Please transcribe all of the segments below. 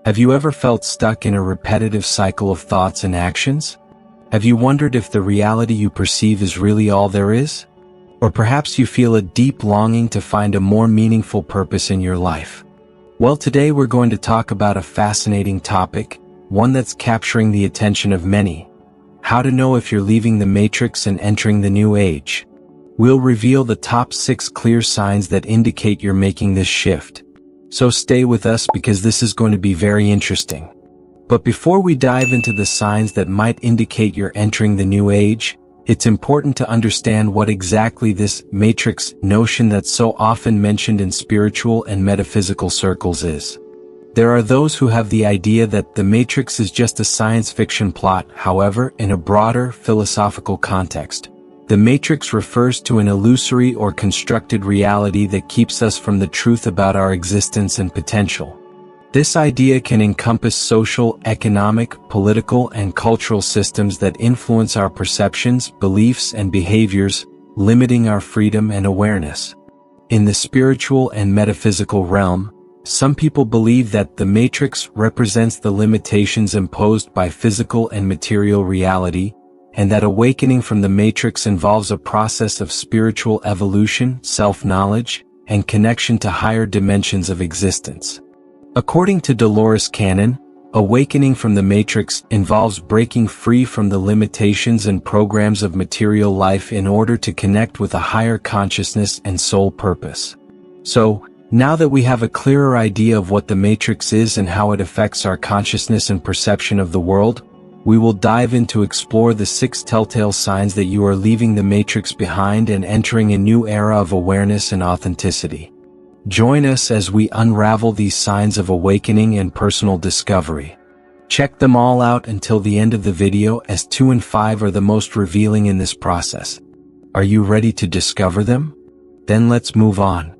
Have you ever felt stuck in a repetitive cycle of thoughts and actions? Have you wondered if the reality you perceive is really all there is? Or perhaps you feel a deep longing to find a more meaningful purpose in your life. Well, today we're going to talk about a fascinating topic, one that's capturing the attention of many. How to know if you're leaving the matrix and entering the new age. We'll reveal the top 6 clear signs that indicate you're making this shift. So stay with us because this is going to be very interesting. But before we dive into the signs that might indicate you're entering the new age, it's important to understand what exactly this matrix notion that's so often mentioned in spiritual and metaphysical circles is. There are those who have the idea that the matrix is just a science fiction plot. However, in a broader philosophical context, the matrix refers to an illusory or constructed reality that keeps us from the truth about our existence and potential. This idea can encompass social, economic, political, and cultural systems that influence our perceptions, beliefs, and behaviors, limiting our freedom and awareness. In the spiritual and metaphysical realm, some people believe that the matrix represents the limitations imposed by physical and material reality, and that awakening from the matrix involves a process of spiritual evolution, self-knowledge, and connection to higher dimensions of existence. According to Dolores Cannon, awakening from the matrix involves breaking free from the limitations and programs of material life in order to connect with a higher consciousness and soul purpose. So, now that we have a clearer idea of what the matrix is and how it affects our consciousness and perception of the world, we will dive in to explore the 6 telltale signs that you are leaving the matrix behind and entering a new era of awareness and authenticity. Join us as we unravel these signs of awakening and personal discovery. Check them all out until the end of the video, as 2 and 5 are the most revealing in this process. Are you ready to discover them? Then let's move on.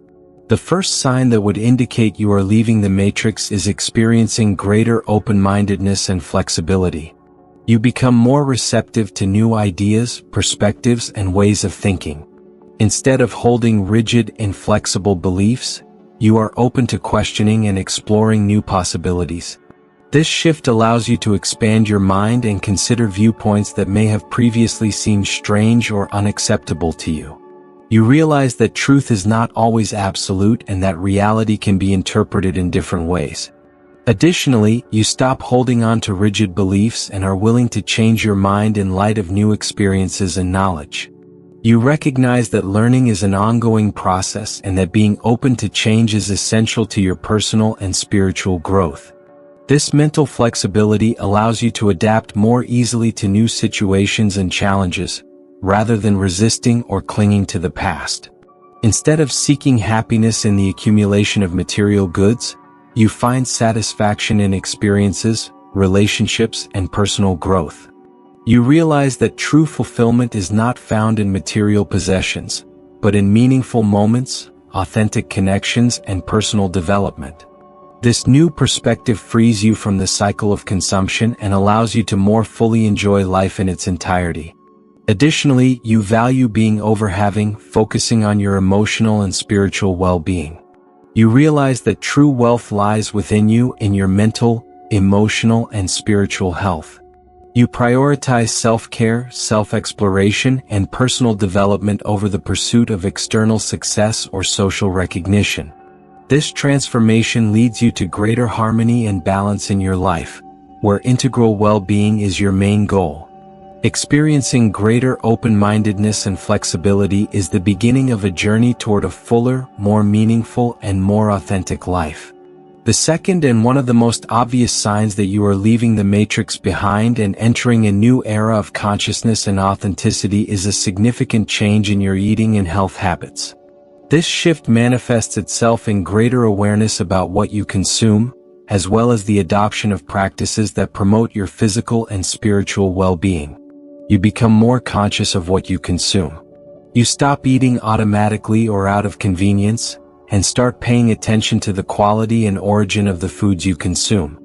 The first sign that would indicate you are leaving the matrix is experiencing greater open-mindedness and flexibility. You become more receptive to new ideas, perspectives, and ways of thinking. Instead of holding rigid, inflexible beliefs, you are open to questioning and exploring new possibilities. This shift allows you to expand your mind and consider viewpoints that may have previously seemed strange or unacceptable to you. You realize that truth is not always absolute and that reality can be interpreted in different ways. Additionally, you stop holding on to rigid beliefs and are willing to change your mind in light of new experiences and knowledge. You recognize that learning is an ongoing process and that being open to change is essential to your personal and spiritual growth. This mental flexibility allows you to adapt more easily to new situations and challenges, rather than resisting or clinging to the past. Instead of seeking happiness in the accumulation of material goods, you find satisfaction in experiences, relationships, and personal growth. You realize that true fulfillment is not found in material possessions, but in meaningful moments, authentic connections, and personal development. This new perspective frees you from the cycle of consumption and allows you to more fully enjoy life in its entirety. Additionally, you value being over having, focusing on your emotional and spiritual well-being. You realize that true wealth lies within you in your mental, emotional, and spiritual health. You prioritize self-care, self-exploration, and personal development over the pursuit of external success or social recognition. This transformation leads you to greater harmony and balance in your life, where integral well-being is your main goal. Experiencing greater open-mindedness and flexibility is the beginning of a journey toward a fuller, more meaningful, and more authentic life. The second and one of the most obvious signs that you are leaving the matrix behind and entering a new era of consciousness and authenticity is a significant change in your eating and health habits. This shift manifests itself in greater awareness about what you consume, as well as the adoption of practices that promote your physical and spiritual well-being. You become more conscious of what you consume. You stop eating automatically or out of convenience, and start paying attention to the quality and origin of the foods you consume.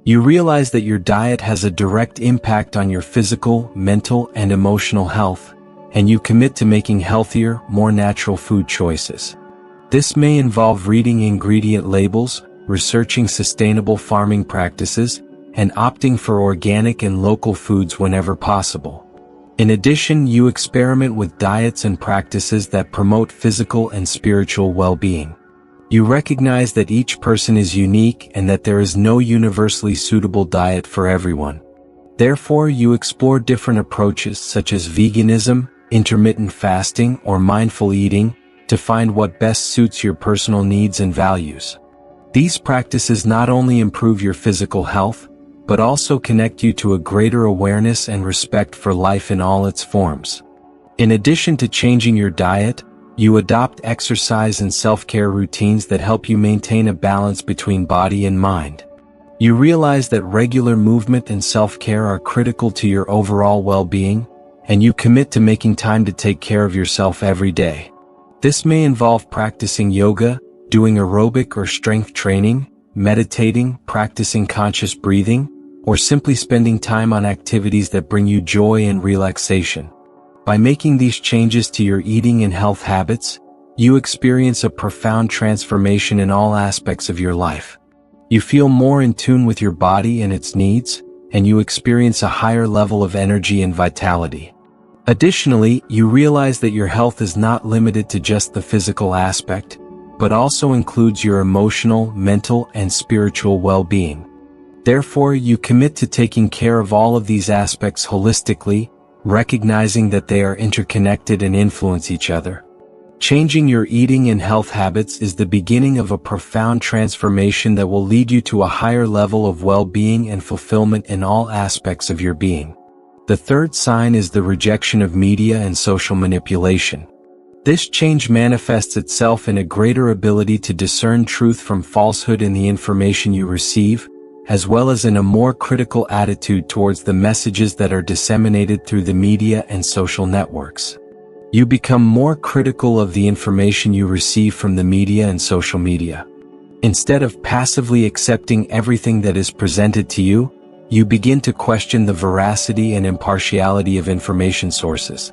You realize that your diet has a direct impact on your physical, mental, and emotional health, and you commit to making healthier, more natural food choices. This may involve reading ingredient labels, researching sustainable farming practices, and opting for organic and local foods whenever possible. In addition, you experiment with diets and practices that promote physical and spiritual well-being. You recognize that each person is unique and that there is no universally suitable diet for everyone. Therefore, you explore different approaches such as veganism, intermittent fasting, or mindful eating to find what best suits your personal needs and values. These practices not only improve your physical health, but also connect you to a greater awareness and respect for life in all its forms. In addition to changing your diet, you adopt exercise and self-care routines that help you maintain a balance between body and mind. You realize that regular movement and self-care are critical to your overall well-being, and you commit to making time to take care of yourself every day. This may involve practicing yoga, doing aerobic or strength training, meditating, practicing conscious breathing, or simply spending time on activities that bring you joy and relaxation. By making these changes to your eating and health habits, you experience a profound transformation in all aspects of your life. You feel more in tune with your body and its needs, and you experience a higher level of energy and vitality. Additionally, you realize that your health is not limited to just the physical aspect, but also includes your emotional, mental, and spiritual well-being. Therefore, you commit to taking care of all of these aspects holistically, recognizing that they are interconnected and influence each other. Changing your eating and health habits is the beginning of a profound transformation that will lead you to a higher level of well-being and fulfillment in all aspects of your being. The third sign is the rejection of media and social manipulation. This change manifests itself in a greater ability to discern truth from falsehood in the information you receive, as well as in a more critical attitude towards the messages that are disseminated through the media and social networks. You become more critical of the information you receive from the media and social media. Instead of passively accepting everything that is presented to you, you begin to question the veracity and impartiality of information sources.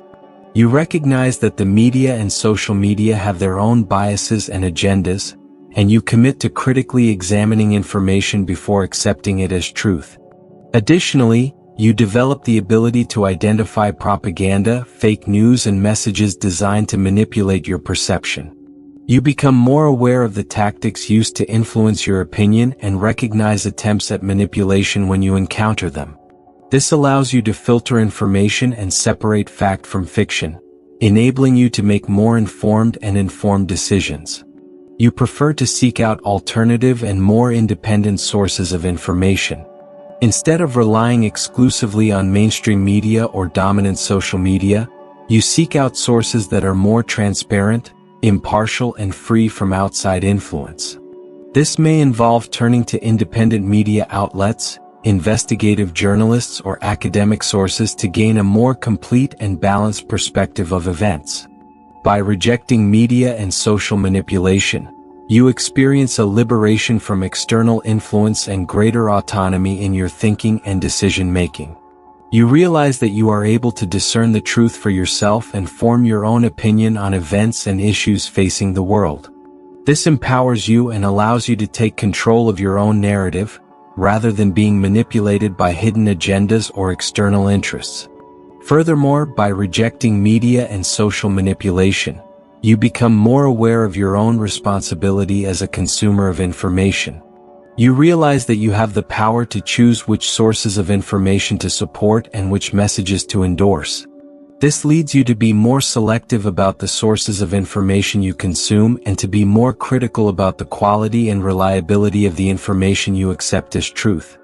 You recognize that the media and social media have their own biases and agendas, and you commit to critically examining information before accepting it as truth. Additionally, you develop the ability to identify propaganda, fake news, and messages designed to manipulate your perception. You become more aware of the tactics used to influence your opinion and recognize attempts at manipulation when you encounter them. This allows you to filter information and separate fact from fiction, enabling you to make more informed decisions. You prefer to seek out alternative and more independent sources of information. Instead of relying exclusively on mainstream media or dominant social media, you seek out sources that are more transparent, impartial, and free from outside influence. This may involve turning to independent media outlets, investigative journalists, or academic sources to gain a more complete and balanced perspective of events. By rejecting media and social manipulation, you experience a liberation from external influence and greater autonomy in your thinking and decision-making. You realize that you are able to discern the truth for yourself and form your own opinion on events and issues facing the world. This empowers you and allows you to take control of your own narrative, rather than being manipulated by hidden agendas or external interests. Furthermore, by rejecting media and social manipulation, you become more aware of your own responsibility as a consumer of information. You realize that you have the power to choose which sources of information to support and which messages to endorse. This leads you to be more selective about the sources of information you consume and to be more critical about the quality and reliability of the information you accept as truth.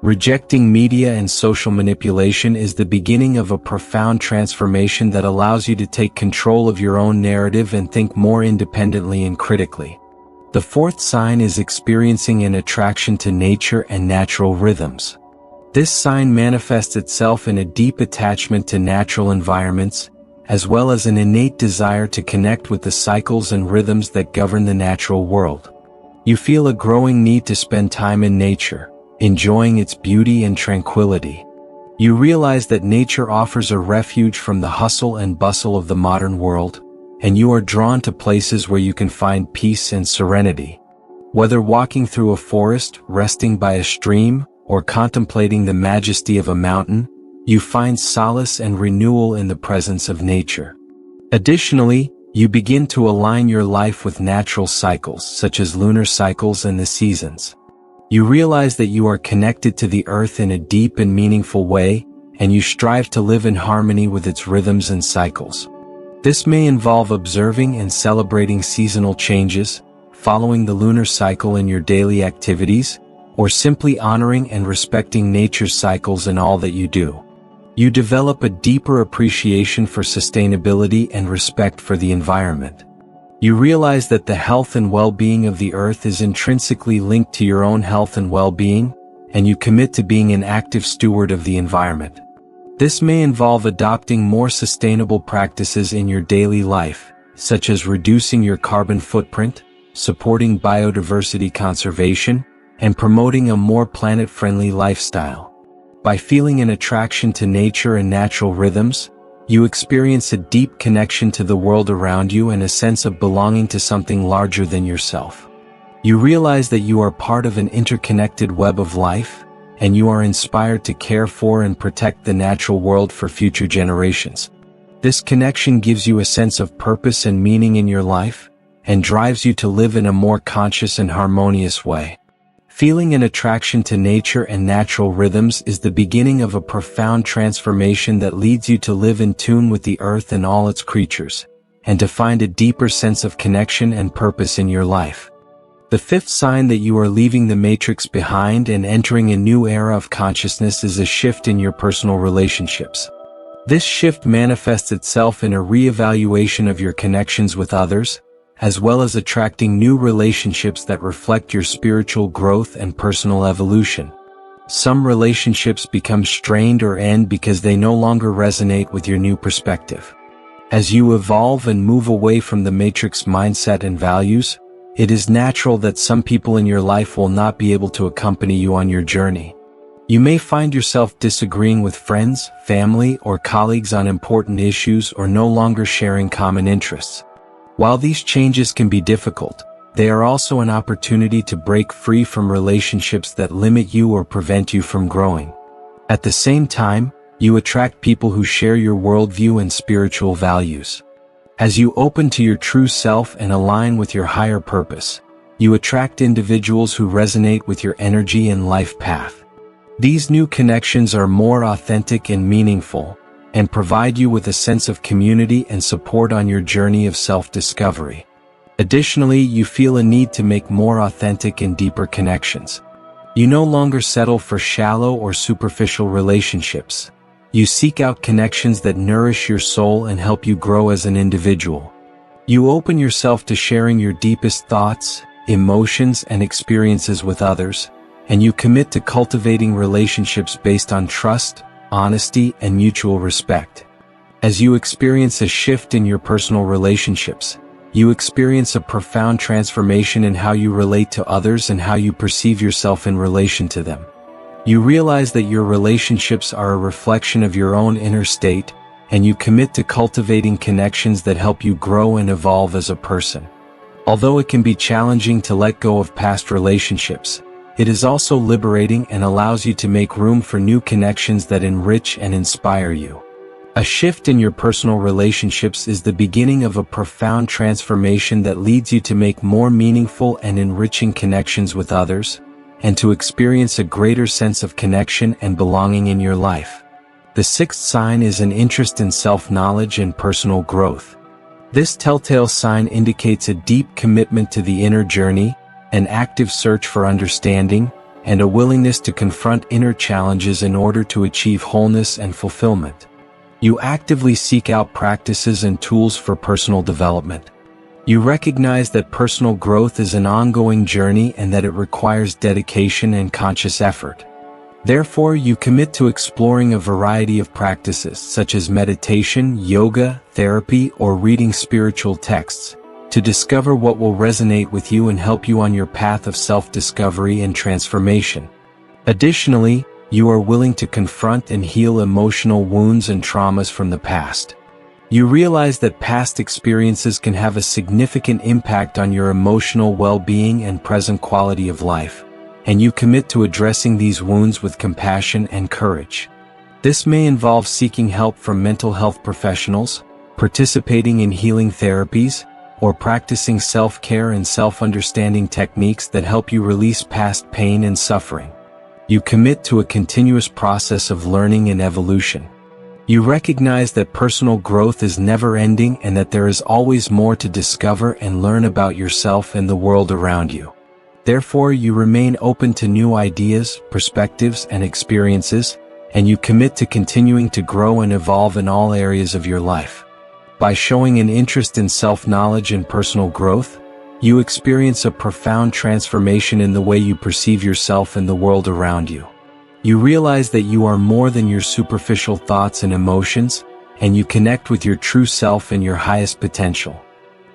Rejecting media and social manipulation is the beginning of a profound transformation that allows you to take control of your own narrative and think more independently and critically. The fourth sign is experiencing an attraction to nature and natural rhythms. This sign manifests itself in a deep attachment to natural environments, as well as an innate desire to connect with the cycles and rhythms that govern the natural world. You feel a growing need to spend time in nature, enjoying its beauty and tranquility. You realize that nature offers a refuge from the hustle and bustle of the modern world, and you are drawn to places where you can find peace and serenity. Whether walking through a forest, resting by a stream, or contemplating the majesty of a mountain, you find solace and renewal in the presence of nature. Additionally, you begin to align your life with natural cycles such as lunar cycles and the seasons. You realize that you are connected to the earth in a deep and meaningful way, and you strive to live in harmony with its rhythms and cycles. This may involve observing and celebrating seasonal changes, following the lunar cycle in your daily activities, or simply honoring and respecting nature's cycles in all that you do. You develop a deeper appreciation for sustainability and respect for the environment. You realize that the health and well-being of the earth is intrinsically linked to your own health and well-being, and you commit to being an active steward of the environment. This may involve adopting more sustainable practices in your daily life, such as reducing your carbon footprint, supporting biodiversity conservation, and promoting a more planet-friendly lifestyle. By feeling an attraction to nature and natural rhythms, you experience a deep connection to the world around you and a sense of belonging to something larger than yourself. You realize that you are part of an interconnected web of life, and you are inspired to care for and protect the natural world for future generations. This connection gives you a sense of purpose and meaning in your life, and drives you to live in a more conscious and harmonious way. Feeling an attraction to nature and natural rhythms is the beginning of a profound transformation that leads you to live in tune with the earth and all its creatures, and to find a deeper sense of connection and purpose in your life. The fifth sign that you are leaving the matrix behind and entering a new era of consciousness is a shift in your personal relationships. This shift manifests itself in a re-evaluation of your connections with others, as well as attracting new relationships that reflect your spiritual growth and personal evolution. Some relationships become strained or end because they no longer resonate with your new perspective. As you evolve and move away from the matrix mindset and values, it is natural that some people in your life will not be able to accompany you on your journey. You may find yourself disagreeing with friends, family, or colleagues on important issues or no longer sharing common interests. While these changes can be difficult, they are also an opportunity to break free from relationships that limit you or prevent you from growing. At the same time, you attract people who share your worldview and spiritual values. As you open to your true self and align with your higher purpose, you attract individuals who resonate with your energy and life path. These new connections are more authentic and meaningful, and provide you with a sense of community and support on your journey of self-discovery. Additionally, you feel a need to make more authentic and deeper connections. You no longer settle for shallow or superficial relationships. You seek out connections that nourish your soul and help you grow as an individual. You open yourself to sharing your deepest thoughts, emotions, and experiences with others, and you commit to cultivating relationships based on trust, honesty, and mutual respect. As you experience a shift in your personal relationships, you experience a profound transformation in how you relate to others and how you perceive yourself in relation to them. You realize that your relationships are a reflection of your own inner state, and you commit to cultivating connections that help you grow and evolve as a person. Although it can be challenging to let go of past relationships, it is also liberating and allows you to make room for new connections that enrich and inspire you. A shift in your personal relationships is the beginning of a profound transformation that leads you to make more meaningful and enriching connections with others, and to experience a greater sense of connection and belonging in your life. The sixth sign is an interest in self-knowledge and personal growth. This telltale sign indicates a deep commitment to the inner journey, an active search for understanding, and a willingness to confront inner challenges in order to achieve wholeness and fulfillment. You actively seek out practices and tools for personal development. You recognize that personal growth is an ongoing journey and that it requires dedication and conscious effort. Therefore, you commit to exploring a variety of practices such as meditation, yoga, therapy, or reading spiritual texts, to discover what will resonate with you and help you on your path of self-discovery and transformation. Additionally, you are willing to confront and heal emotional wounds and traumas from the past. You realize that past experiences can have a significant impact on your emotional well-being and present quality of life, and you commit to addressing these wounds with compassion and courage. This may involve seeking help from mental health professionals, participating in healing therapies, or practicing self-care and self-understanding techniques that help you release past pain and suffering. You commit to a continuous process of learning and evolution. You recognize that personal growth is never-ending and that there is always more to discover and learn about yourself and the world around you. Therefore, you remain open to new ideas, perspectives, and experiences, and you commit to continuing to grow and evolve in all areas of your life. By showing an interest in self-knowledge and personal growth, you experience a profound transformation in the way you perceive yourself and the world around you. You realize that you are more than your superficial thoughts and emotions, and you connect with your true self and your highest potential.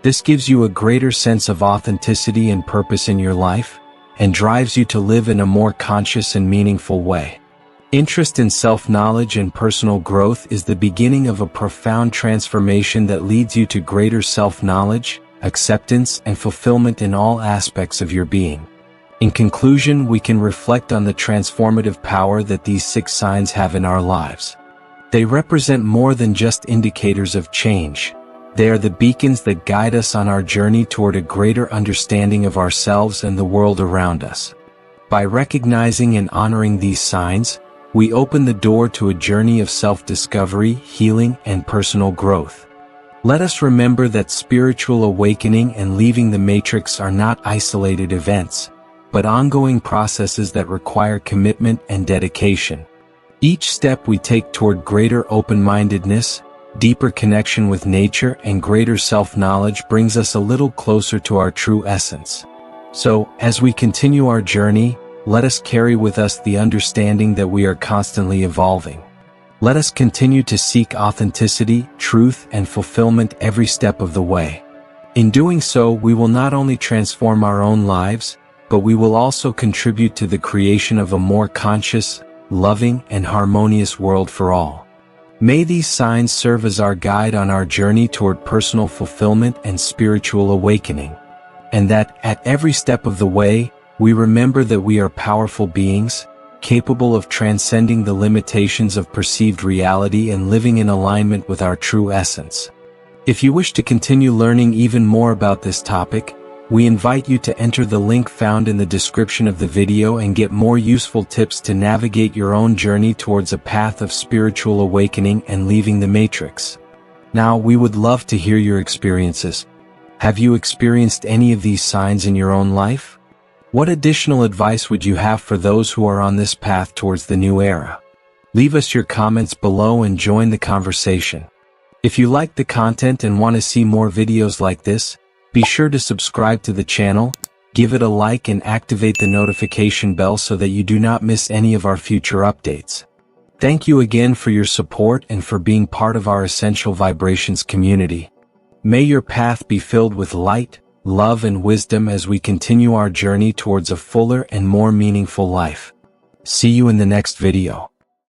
This gives you a greater sense of authenticity and purpose in your life, and drives you to live in a more conscious and meaningful way. Interest in self-knowledge and personal growth is the beginning of a profound transformation that leads you to greater self-knowledge, acceptance, and fulfillment in all aspects of your being. In conclusion, we can reflect on the transformative power that these 6 signs have in our lives. They represent more than just indicators of change. They are the beacons that guide us on our journey toward a greater understanding of ourselves and the world around us. By recognizing and honoring these signs, we open the door to a journey of self-discovery, healing, and personal growth. Let us remember that spiritual awakening and leaving the matrix are not isolated events, but ongoing processes that require commitment and dedication. Each step we take toward greater open-mindedness, deeper connection with nature, and greater self-knowledge brings us a little closer to our true essence. So, as we continue our journey, let us carry with us the understanding that we are constantly evolving. Let us continue to seek authenticity, truth, and fulfillment every step of the way. In doing so, we will not only transform our own lives, but we will also contribute to the creation of a more conscious, loving, and harmonious world for all. May these signs serve as our guide on our journey toward personal fulfillment and spiritual awakening, and that, at every step of the way, we remember that we are powerful beings, capable of transcending the limitations of perceived reality and living in alignment with our true essence. If you wish to continue learning even more about this topic, we invite you to enter the link found in the description of the video and get more useful tips to navigate your own journey towards a path of spiritual awakening and leaving the matrix. Now, we would love to hear your experiences. Have you experienced any of these signs in your own life? What additional advice would you have for those who are on this path towards the new era? Leave us your comments below and join the conversation. If you like the content and want to see more videos like this, be sure to subscribe to the channel, give it a like, and activate the notification bell so that you do not miss any of our future updates. Thank you again for your support and for being part of our Essential Vibrations community. May your path be filled with light, love, and wisdom as we continue our journey towards a fuller and more meaningful life. See you in the next video.